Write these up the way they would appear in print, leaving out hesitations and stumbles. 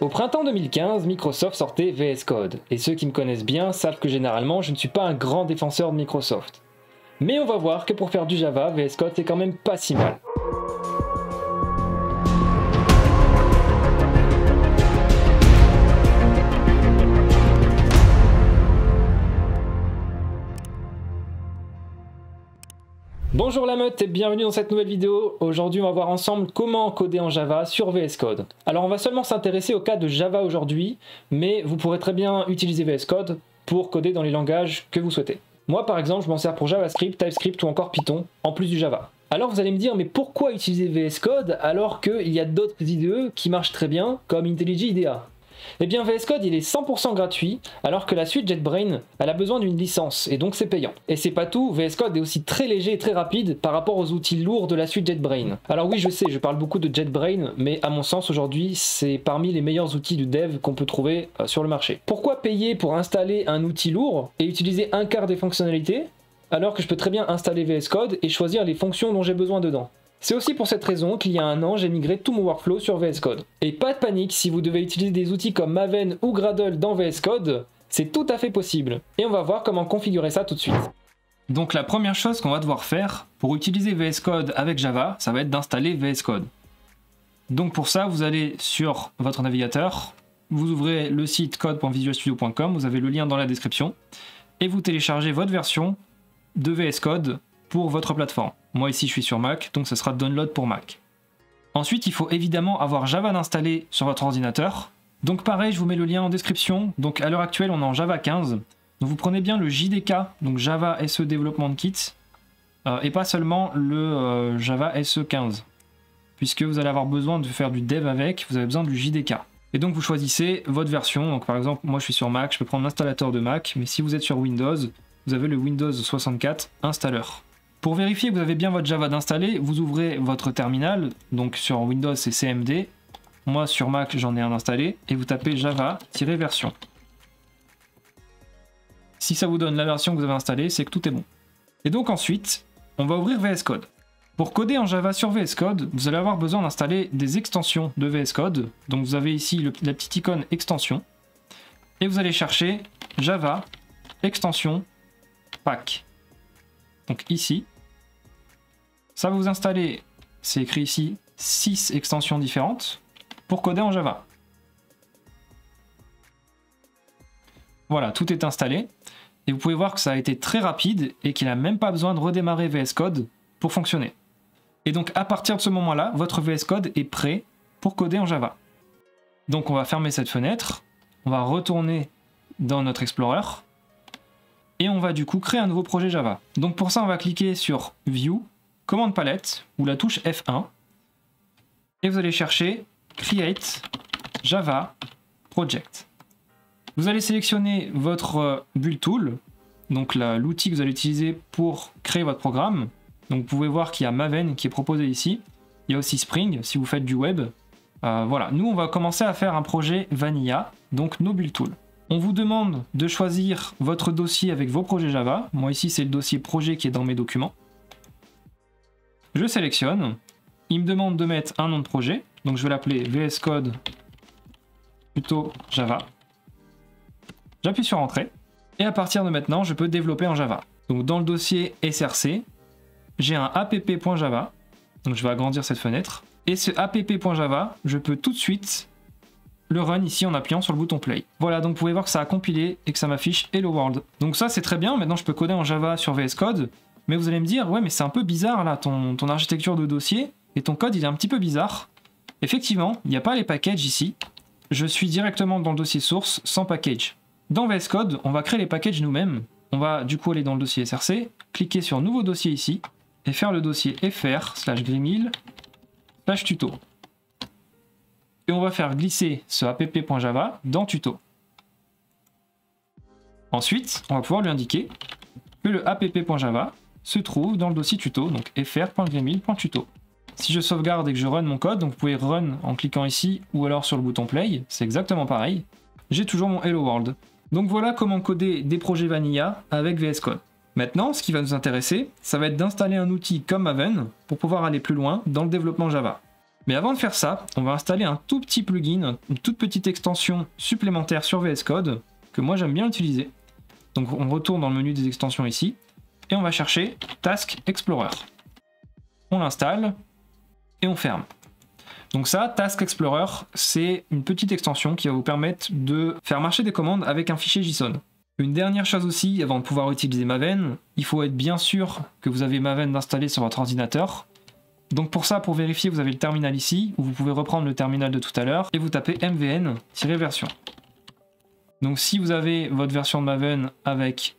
Au printemps 2015, Microsoft sortait VS Code, et ceux qui me connaissent bien savent que généralement je ne suis pas un grand défenseur de Microsoft. Mais on va voir que pour faire du Java, VS Code c'est quand même pas si mal. Bonjour la meute et bienvenue dans cette nouvelle vidéo. Aujourd'hui on va voir ensemble comment coder en Java sur VS Code. Alors on va seulement s'intéresser au cas de Java aujourd'hui, mais vous pourrez très bien utiliser VS Code pour coder dans les langages que vous souhaitez. Moi par exemple je m'en sers pour JavaScript, TypeScript ou encore Python, en plus du Java. Alors vous allez me dire mais pourquoi utiliser VS Code alors qu'il y a d'autres IDE qui marchent très bien comme IntelliJ IDEA? Eh bien VS Code il est 100% gratuit alors que la suite JetBrains elle a besoin d'une licence et donc c'est payant. Et c'est pas tout, VS Code est aussi très léger et très rapide par rapport aux outils lourds de la suite JetBrains. Alors oui je sais, je parle beaucoup de JetBrains mais à mon sens aujourd'hui c'est parmi les meilleurs outils de dev qu'on peut trouver sur le marché. Pourquoi payer pour installer un outil lourd et utiliser un quart des fonctionnalités alors que je peux très bien installer VS Code et choisir les fonctions dont j'ai besoin dedans? C'est aussi pour cette raison qu'il y a un an, j'ai migré tout mon workflow sur VS Code. Et pas de panique, si vous devez utiliser des outils comme Maven ou Gradle dans VS Code, c'est tout à fait possible. Et on va voir comment configurer ça tout de suite. Donc la première chose qu'on va devoir faire pour utiliser VS Code avec Java, ça va être d'installer VS Code. Donc pour ça, vous allez sur votre navigateur, vous ouvrez le site code.visualstudio.com, vous avez le lien dans la description, et vous téléchargez votre version de VS Code pour votre plateforme. Moi ici je suis sur Mac, donc ce sera Download pour Mac. Ensuite il faut évidemment avoir Java installé sur votre ordinateur. Donc pareil, je vous mets le lien en description. Donc à l'heure actuelle on est en Java 15. Donc vous prenez bien le JDK, donc Java SE Development Kit, et pas seulement le Java SE 15. Puisque vous allez avoir besoin de faire du dev avec, vous avez besoin du JDK. Et donc vous choisissez votre version. Donc par exemple moi je suis sur Mac, je peux prendre l'installateur de Mac, mais si vous êtes sur Windows, vous avez le Windows 64 installeur. Pour vérifier que vous avez bien votre Java d'installer, vous ouvrez votre terminal, donc sur Windows c'est CMD, moi sur Mac j'en ai un installé, et vous tapez java-version. Si ça vous donne la version que vous avez installée, c'est que tout est bon. Et donc ensuite, on va ouvrir VS Code. Pour coder en Java sur VS Code, vous allez avoir besoin d'installer des extensions de VS Code, donc vous avez ici la petite icône extension, et vous allez chercher Java extension pack. Donc ici, ça va vous installer, c'est écrit ici, 6 extensions différentes pour coder en Java. Voilà, tout est installé. Et vous pouvez voir que ça a été très rapide et qu'il n'a même pas besoin de redémarrer VS Code pour fonctionner. Et donc à partir de ce moment-là, votre VS Code est prêt pour coder en Java. Donc on va fermer cette fenêtre, on va retourner dans notre Explorer. Et on va du coup créer un nouveau projet Java. Donc pour ça, on va cliquer sur View, Commande Palette, ou la touche F1. Et vous allez chercher Create Java Project. Vous allez sélectionner votre Build Tool, donc l'outil que vous allez utiliser pour créer votre programme. Donc vous pouvez voir qu'il y a Maven qui est proposé ici. Il y a aussi Spring si vous faites du web. Voilà, nous on va commencer à faire un projet Vanilla, donc nos Build Tools. On vous demande de choisir votre dossier avec vos projets Java. Moi ici c'est le dossier projet qui est dans mes documents. Je sélectionne. Il me demande de mettre un nom de projet. Donc je vais l'appeler VS Code plutôt Java. J'appuie sur Entrée. Et à partir de maintenant, je peux développer en Java. Donc dans le dossier SRC, j'ai un app.java. Donc je vais agrandir cette fenêtre. Et ce app.java, je peux tout de suite le run ici en appuyant sur le bouton play. Voilà, donc vous pouvez voir que ça a compilé et que ça m'affiche Hello World. Donc ça c'est très bien, maintenant je peux coder en Java sur VS Code, mais vous allez me dire, ouais mais c'est un peu bizarre là, ton architecture de dossier, et ton code il est un petit peu bizarre. Effectivement, il n'y a pas les packages ici, je suis directement dans le dossier source sans package. Dans VS Code, on va créer les packages nous-mêmes, on va du coup aller dans le dossier SRC, cliquer sur nouveau dossier ici, et faire le dossier fr/grimil/tuto. Et on va faire glisser ce app.java dans tuto. Ensuite, on va pouvoir lui indiquer que le app.java se trouve dans le dossier tuto, donc fr.grimil.tuto. Si je sauvegarde et que je run mon code, donc vous pouvez run en cliquant ici ou alors sur le bouton play, c'est exactement pareil. J'ai toujours mon Hello World. Donc voilà comment coder des projets Vanilla avec VS Code. Maintenant, ce qui va nous intéresser, ça va être d'installer un outil comme Maven pour pouvoir aller plus loin dans le développement Java. Mais avant de faire ça, on va installer un tout petit plugin, une toute petite extension supplémentaire sur VS Code que moi j'aime bien utiliser. Donc on retourne dans le menu des extensions ici et on va chercher Task Explorer. On l'installe et on ferme. Donc ça, Task Explorer, c'est une petite extension qui va vous permettre de faire marcher des commandes avec un fichier JSON. Une dernière chose aussi, avant de pouvoir utiliser Maven, il faut être bien sûr que vous avez Maven installé sur votre ordinateur. Donc pour ça, pour vérifier, vous avez le terminal ici, où vous pouvez reprendre le terminal de tout à l'heure, et vous tapez mvn-version. Donc si vous avez votre version de Maven avec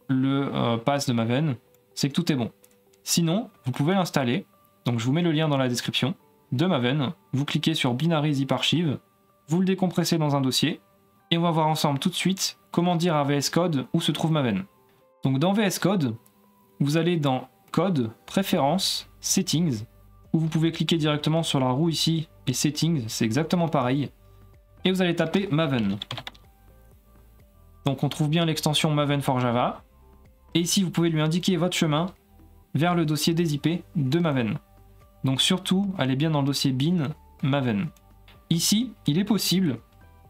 le pass de Maven, c'est que tout est bon. Sinon, vous pouvez l'installer, donc je vous mets le lien dans la description, de Maven, vous cliquez sur Binary Zip Archive, vous le décompressez dans un dossier, et on va voir ensemble tout de suite comment dire à VS Code où se trouve Maven. Donc dans VS Code, vous allez dans Code, Préférences, Settings, où vous pouvez cliquer directement sur la roue ici, et Settings, c'est exactement pareil, et vous allez taper Maven. Donc on trouve bien l'extension Maven for Java, et ici vous pouvez lui indiquer votre chemin vers le dossier des IP de Maven. Donc surtout, allez bien dans le dossier bin Maven. Ici, il est possible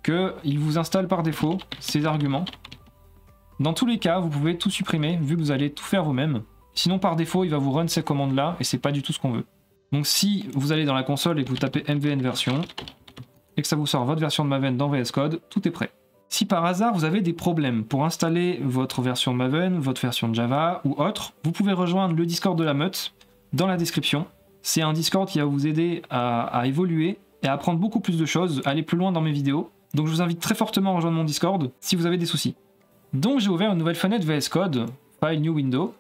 qu'il vous installe par défaut ces arguments. Dans tous les cas, vous pouvez tout supprimer vu que vous allez tout faire vous-même. Sinon par défaut, il va vous run ces commandes-là et c'est pas du tout ce qu'on veut. Donc si vous allez dans la console et que vous tapez mvn version et que ça vous sort votre version de Maven dans VS Code, tout est prêt. Si par hasard vous avez des problèmes pour installer votre version de Maven, votre version de Java ou autre, vous pouvez rejoindre le Discord de la meute dans la description. C'est un Discord qui va vous aider à évoluer et à apprendre beaucoup plus de choses, à aller plus loin dans mes vidéos. Donc je vous invite très fortement à rejoindre mon Discord si vous avez des soucis. Donc j'ai ouvert une nouvelle fenêtre VS Code, File New Window,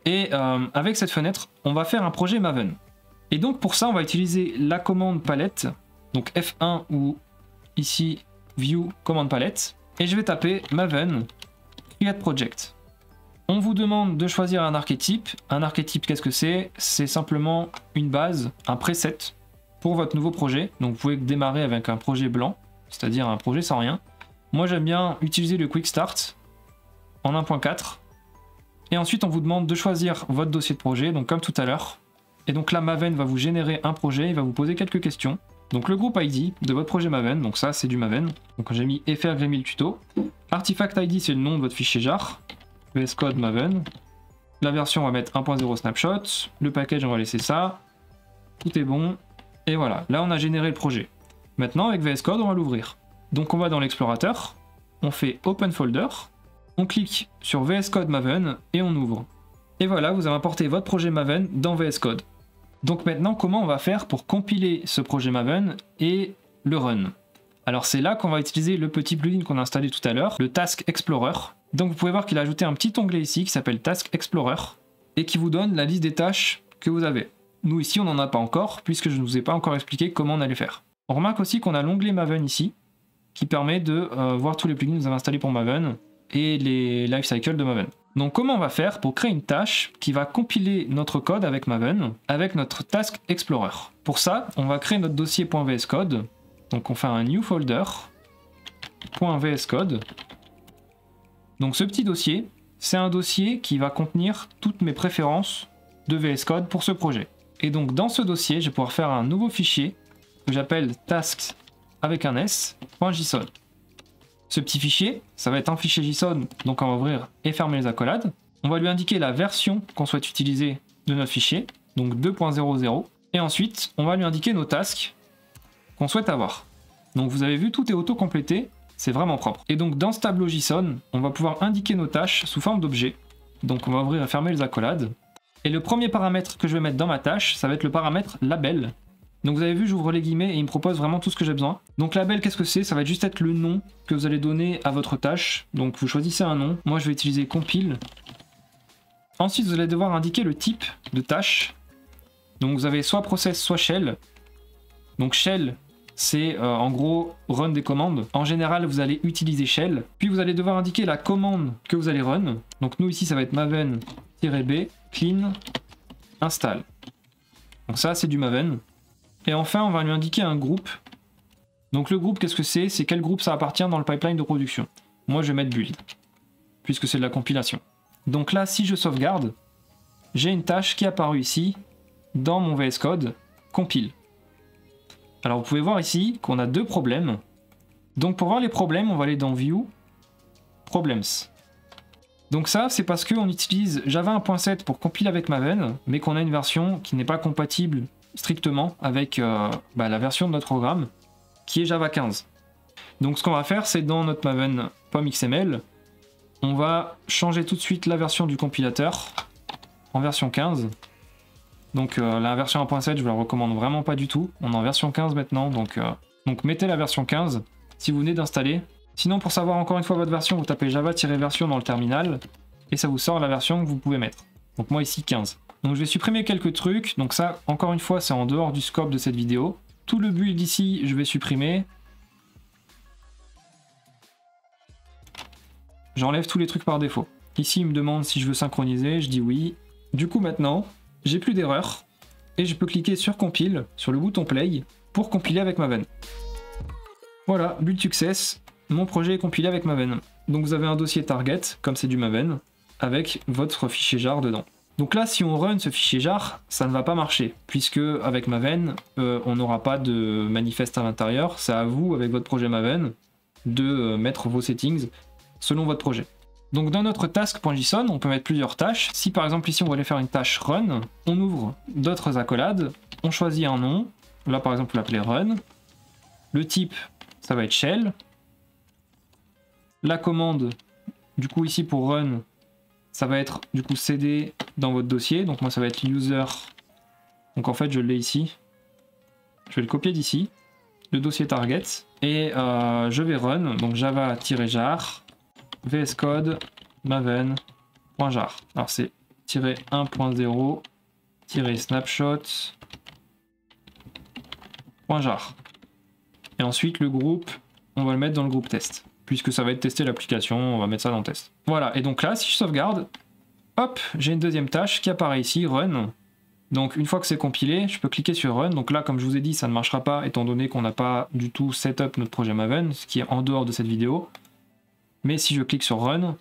et avec cette fenêtre, on va faire un projet Maven. Et donc pour ça, on va utiliser la commande palette, donc F1 ou ici View Command Palette, et je vais taper Maven Create Project. On vous demande de choisir un archétype. Un archétype, qu'est-ce que c'est? C'est simplement une base, un preset pour votre nouveau projet. Donc vous pouvez démarrer avec un projet blanc, c'est-à-dire un projet sans rien. Moi j'aime bien utiliser le Quick Start en 1.4. Et ensuite on vous demande de choisir votre dossier de projet, donc comme tout à l'heure. Et donc là Maven va vous générer un projet, il va vous poser quelques questions. Donc le groupe ID de votre projet Maven, donc ça c'est du Maven. Donc j'ai mis fr gremil tuto. Artifact ID c'est le nom de votre fichier jar. VS Code Maven. La version on va mettre 1.0 snapshot. Le package on va laisser ça. Tout est bon. Et voilà, là on a généré le projet. Maintenant avec VS Code on va l'ouvrir. Donc on va dans l'explorateur. On fait Open Folder. On clique sur VS Code Maven et on ouvre. Et voilà, vous avez importé votre projet Maven dans VS Code. Donc maintenant, comment on va faire pour compiler ce projet Maven et le run? Alors c'est là qu'on va utiliser le petit plugin qu'on a installé tout à l'heure, le Task Explorer. Donc vous pouvez voir qu'il a ajouté un petit onglet ici qui s'appelle Task Explorer et qui vous donne la liste des tâches que vous avez. Nous ici, on n'en a pas encore puisque je ne vous ai pas encore expliqué comment on allait faire. On remarque aussi qu'on a l'onglet Maven ici qui permet de voir tous les plugins que vous avez installés pour Maven et les lifecycles de Maven. Donc comment on va faire pour créer une tâche qui va compiler notre code avec Maven, avec notre Task Explorer. Pour ça, on va créer notre dossier .vscode. Donc on fait un new folder .vscode. Donc ce petit dossier, c'est un dossier qui va contenir toutes mes préférences de VS Code pour ce projet. Et donc dans ce dossier, je vais pouvoir faire un nouveau fichier que j'appelle tasks avec un s, .json. Ce petit fichier, ça va être un fichier JSON, donc on va ouvrir et fermer les accolades. On va lui indiquer la version qu'on souhaite utiliser de notre fichier, donc 2.00. Et ensuite, on va lui indiquer nos tasks qu'on souhaite avoir. Donc vous avez vu, tout est auto-complété, c'est vraiment propre. Et donc dans ce tableau JSON, on va pouvoir indiquer nos tâches sous forme d'objets. Donc on va ouvrir et fermer les accolades. Et le premier paramètre que je vais mettre dans ma tâche, ça va être le paramètre label. Donc vous avez vu, j'ouvre les guillemets et il me propose vraiment tout ce que j'ai besoin. Donc label, qu'est-ce que c'est? Ça va juste être le nom que vous allez donner à votre tâche. Donc vous choisissez un nom. Moi je vais utiliser compile. Ensuite vous allez devoir indiquer le type de tâche. Donc vous avez soit process, soit shell. Donc shell, c'est en gros run des commandes. En général vous allez utiliser shell. Puis vous allez devoir indiquer la commande que vous allez run. Donc nous ici ça va être maven-b clean install. Donc ça c'est du Maven. Et enfin, on va lui indiquer un groupe. Donc le groupe, qu'est-ce que c'est? C'est quel groupe ça appartient dans le pipeline de production. Moi, je vais mettre build, puisque c'est de la compilation. Donc là, si je sauvegarde, j'ai une tâche qui est apparue ici, dans mon VS Code, compile. Alors vous pouvez voir ici qu'on a deux problèmes. Donc pour voir les problèmes, on va aller dans View, Problems. Donc ça, c'est parce qu'on utilise Java 1.7 pour compiler avec Maven, mais qu'on a une version qui n'est pas compatible strictement avec la version de notre programme, qui est Java 15. Donc ce qu'on va faire, c'est dans notre Maven.xml, on va changer tout de suite la version du compilateur en version 15. Donc la version 1.7, je vous la recommande vraiment pas du tout. On est en version 15 maintenant, donc mettez la version 15 si vous venez d'installer. Sinon, pour savoir encore une fois votre version, vous tapez java-version dans le terminal et ça vous sort la version que vous pouvez mettre. Donc moi ici 15. Donc je vais supprimer quelques trucs. Donc ça, encore une fois, c'est en dehors du scope de cette vidéo. Tout le build ici, je vais supprimer. J'enlève tous les trucs par défaut. Ici, il me demande si je veux synchroniser. Je dis oui. Du coup, maintenant, j'ai plus d'erreur et je peux cliquer sur Compile, sur le bouton Play, pour compiler avec Maven. Voilà, build success. Mon projet est compilé avec Maven. Donc vous avez un dossier target, comme c'est du Maven, avec votre fichier jar dedans. Donc là, si on run ce fichier jar, ça ne va pas marcher, puisque avec Maven, on n'aura pas de manifeste à l'intérieur. C'est à vous, avec votre projet Maven, de mettre vos settings selon votre projet. Donc dans notre task.json, on peut mettre plusieurs tâches. Si par exemple ici on va aller faire une tâche run, on ouvre d'autres accolades, on choisit un nom, là par exemple on l'appelait run, le type ça va être shell, la commande du coup ici pour run ça va être du coup cd dans votre dossier, donc moi ça va être user, donc en fait je l'ai ici, je vais le copier d'ici, le dossier target, et je vais run, donc java-jar VS Code maven.jar. Alors c'est -1.0-snapshot.jar. Et ensuite le groupe, on va le mettre dans le groupe test. Puisque ça va être tester l'application, on va mettre ça dans le test. Voilà, et donc là, si je sauvegarde, hop, j'ai une deuxième tâche qui apparaît ici, run. Donc une fois que c'est compilé, je peux cliquer sur run. Donc là, comme je vous ai dit, ça ne marchera pas étant donné qu'on n'a pas du tout setup notre projet Maven, ce qui est en dehors de cette vidéo. Mais si je clique sur Run,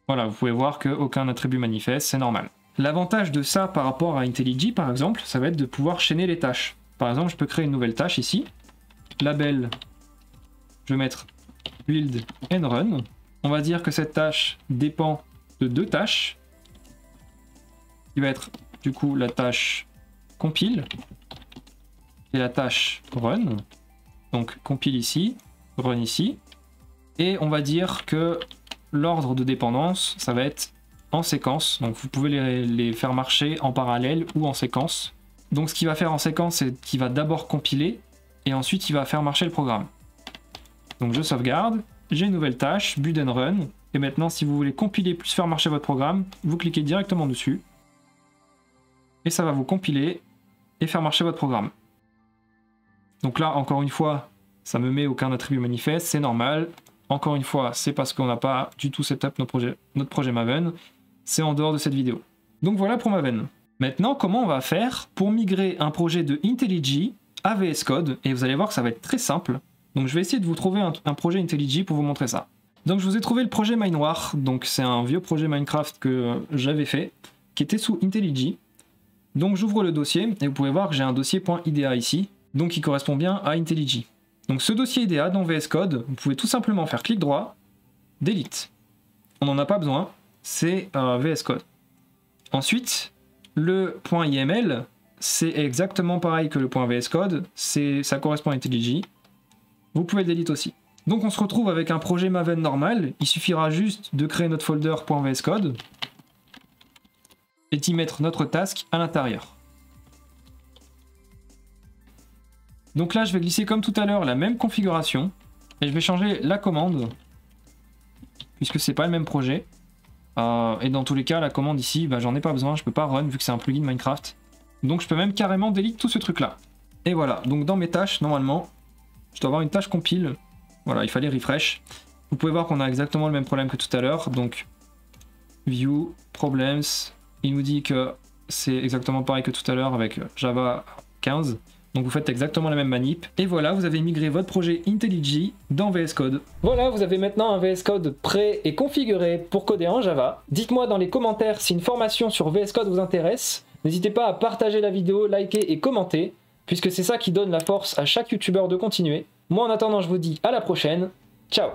voilà, vous pouvez voir qu'aucun attribut manifeste, c'est normal. L'avantage de ça par rapport à IntelliJ, par exemple, ça va être de pouvoir chaîner les tâches. Par exemple, je peux créer une nouvelle tâche ici. Label, je vais mettre Build and Run. On va dire que cette tâche dépend de deux tâches. Qui va être du coup la tâche Compile et la tâche Run. Donc compile ici. Run ici, et on va dire que l'ordre de dépendance, ça va être en séquence, donc vous pouvez les faire marcher en parallèle ou en séquence. Donc ce qu'il va faire en séquence, c'est qu'il va d'abord compiler, et ensuite il va faire marcher le programme. Donc je sauvegarde, j'ai une nouvelle tâche, build and run, et maintenant si vous voulez compiler plus faire marcher votre programme, vous cliquez directement dessus, et ça va vous compiler et faire marcher votre programme. Donc là, encore une fois, ça me met aucun attribut manifeste, c'est normal. Encore une fois, c'est parce qu'on n'a pas du tout setup notre projet Maven. C'est en dehors de cette vidéo. Donc voilà pour Maven. Maintenant, comment on va faire pour migrer un projet de IntelliJ à VS Code? Et vous allez voir que ça va être très simple. Donc je vais essayer de vous trouver un projet IntelliJ pour vous montrer ça. Donc je vous ai trouvé le projet Minewar. Donc c'est un vieux projet Minecraft que j'avais fait, qui était sous IntelliJ. Donc j'ouvre le dossier, et vous pouvez voir que j'ai un dossier .ida ici, donc qui correspond bien à IntelliJ. Donc ce dossier IDEA dans VS Code, vous pouvez tout simplement faire clic droit, delete. On n'en a pas besoin, c'est VS Code. Ensuite, le .iml, c'est exactement pareil que le .vs Code, ça correspond à IntelliJ. Vous pouvez le delete aussi. Donc on se retrouve avec un projet Maven normal, il suffira juste de créer notre folder .vs Code et d'y mettre notre task à l'intérieur. Donc là, je vais glisser comme tout à l'heure la même configuration et je vais changer la commande puisque c'est pas le même projet. Et dans tous les cas, la commande ici, j'en ai pas besoin, je peux pas run vu que c'est un plugin Minecraft. Donc je peux même carrément delete tout ce truc là. Et voilà, donc dans mes tâches, normalement, je dois avoir une tâche compile. Voilà, il fallait refresh. Vous pouvez voir qu'on a exactement le même problème que tout à l'heure. Donc View, Problems, il nous dit que c'est exactement pareil que tout à l'heure avec Java 15. Donc vous faites exactement la même manip. Et voilà, vous avez migré votre projet IntelliJ dans VS Code. Voilà, vous avez maintenant un VS Code prêt et configuré pour coder en Java. Dites-moi dans les commentaires si une formation sur VS Code vous intéresse. N'hésitez pas à partager la vidéo, liker et commenter. puisque c'est ça qui donne la force à chaque youtubeur de continuer. Moi en attendant, je vous dis à la prochaine, ciao!